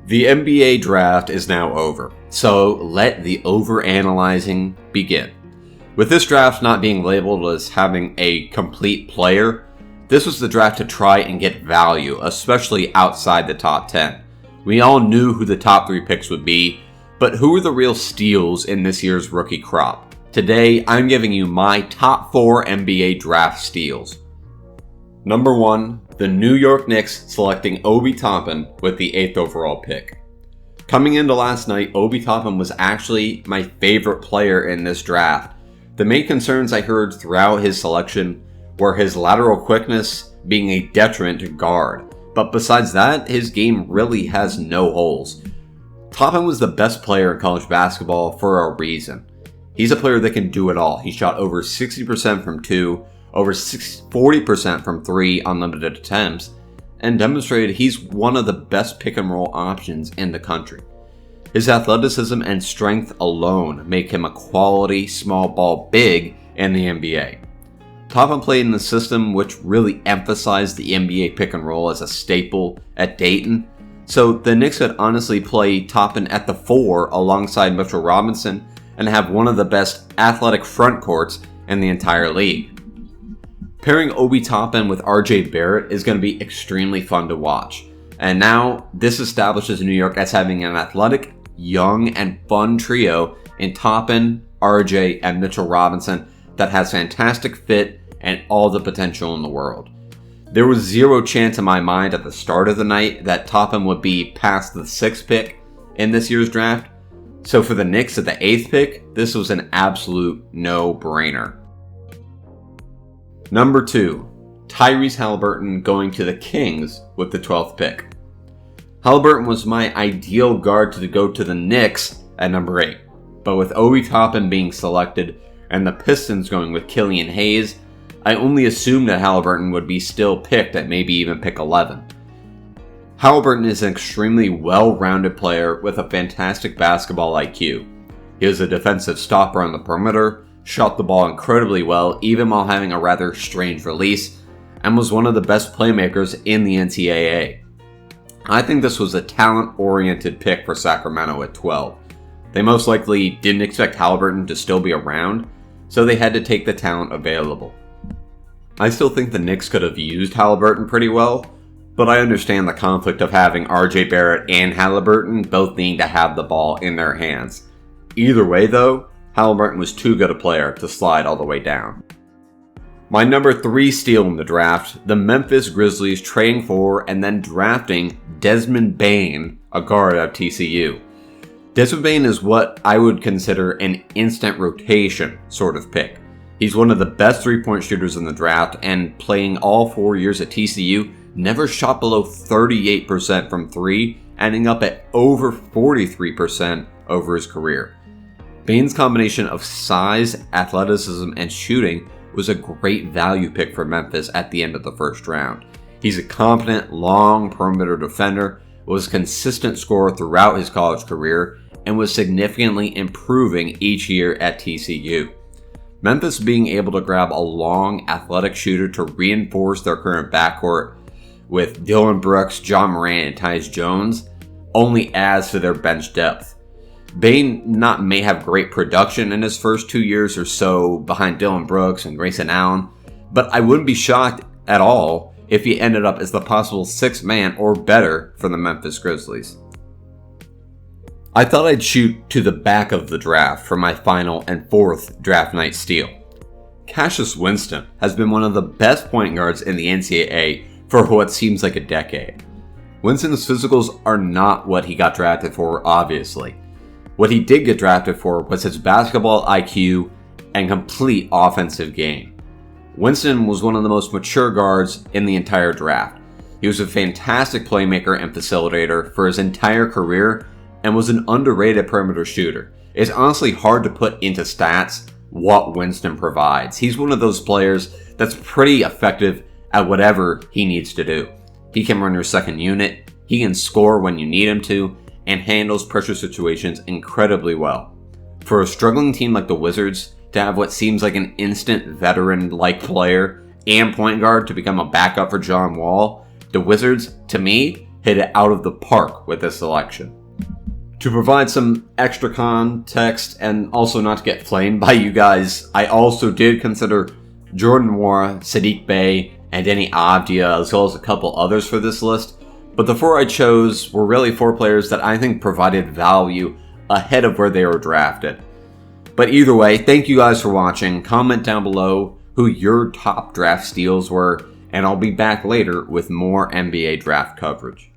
The NBA draft is now over, so let the overanalyzing begin. With this draft not being labeled as having a complete player, this was the draft to try and get value, especially outside the top 10. We all knew who the top 3 picks would be, but who were the real steals in this year's rookie crop? Today, I'm giving you my top 4 NBA draft steals. Number 1, the New York Knicks selecting Obi Toppin with the 8th overall pick. Coming into last night, Obi Toppin was actually my favorite player in this draft. The main concerns I heard throughout his selection were his lateral quickness being a detriment to guard, but besides that, his game really has no holes. Topham was the best player in college basketball for a reason. He's a player that can do it all. He shot over 60% from 2, over 40% from 3 on limited attempts, and demonstrated he's one of the best pick and roll options in the country. His athleticism and strength alone make him a quality small ball big in the NBA. Topham played in a system which really emphasized the NBA pick and roll as a staple at Dayton, so the Knicks could honestly play Toppin at the 4 alongside Mitchell Robinson and have one of the best athletic front courts in the entire league. Pairing Obi Toppin with RJ Barrett is going to be extremely fun to watch, and now this establishes New York as having an athletic, young, and fun trio in Toppin, RJ, and Mitchell Robinson that has fantastic fit and all the potential in the world. There was zero chance in my mind at the start of the night that Topham would be past the 6th pick in this year's draft, so for the Knicks at the 8th pick, this was an absolute no-brainer. Number 2, Tyrese Halliburton going to the Kings with the 12th pick. Halliburton was my ideal guard to go to the Knicks at number 8, but with Obi Toppin being selected and the Pistons going with Killian Hayes, I only assumed that Halliburton would be still picked at maybe even pick 11. Halliburton is an extremely well-rounded player with a fantastic basketball IQ. He was a defensive stopper on the perimeter, shot the ball incredibly well even while having a rather strange release, and was one of the best playmakers in the NCAA. I think this was a talent-oriented pick for Sacramento at 12. They most likely didn't expect Halliburton to still be around, so they had to take the talent available. I still think the Knicks could have used Halliburton pretty well, but I understand the conflict of having RJ Barrett and Halliburton both needing to have the ball in their hands. Either way though, Halliburton was too good a player to slide all the way down. My number 3 steal in the draft, the Memphis Grizzlies trading for and then drafting Desmond Bane, a guard at TCU. Desmond Bane is what I would consider an instant rotation sort of pick. He's one of the best 3-point shooters in the draft, and playing all 4 years at TCU, never shot below 38% from 3, ending up at over 43% over his career. Bane's combination of size, athleticism, and shooting was a great value pick for Memphis at the end of the first round. He's a competent, long perimeter defender, was a consistent scorer throughout his college career, and was significantly improving each year at TCU. Memphis being able to grab a long, athletic shooter to reinforce their current backcourt with Dillon Brooks, John Morant, and Tyus Jones only adds to their bench depth. Bane may have great production in his first 2 years or so behind Dillon Brooks and Grayson Allen, but I wouldn't be shocked at all if he ended up as the possible 6th man or better for the Memphis Grizzlies. I thought I'd shoot to the back of the draft for my final and 4th draft night steal. Cassius Winston has been one of the best point guards in the NCAA for what seems like a decade. Winston's physicals are not what he got drafted for, obviously. What he did get drafted for was his basketball IQ and complete offensive game. Winston was one of the most mature guards in the entire draft. He was a fantastic playmaker and facilitator for his entire career and was an underrated perimeter shooter. It's honestly hard to put into stats what Winston provides. He's one of those players that's pretty effective at whatever he needs to do. He can run your second unit, he can score when you need him to, and handles pressure situations incredibly well. For a struggling team like the Wizards to have what seems like an instant veteran-like player and point guard to become a backup for John Wall, the Wizards, to me, hit it out of the park with this selection. To provide some extra context and also not to get flamed by you guys, I also did consider Jordan Nwora, Sadiq Bey, and Danny Avdia, as well as a couple others for this list, but the 4 I chose were really 4 players that I think provided value ahead of where they were drafted. But either way, thank you guys for watching. Comment down below who your top draft steals were, and I'll be back later with more NBA draft coverage.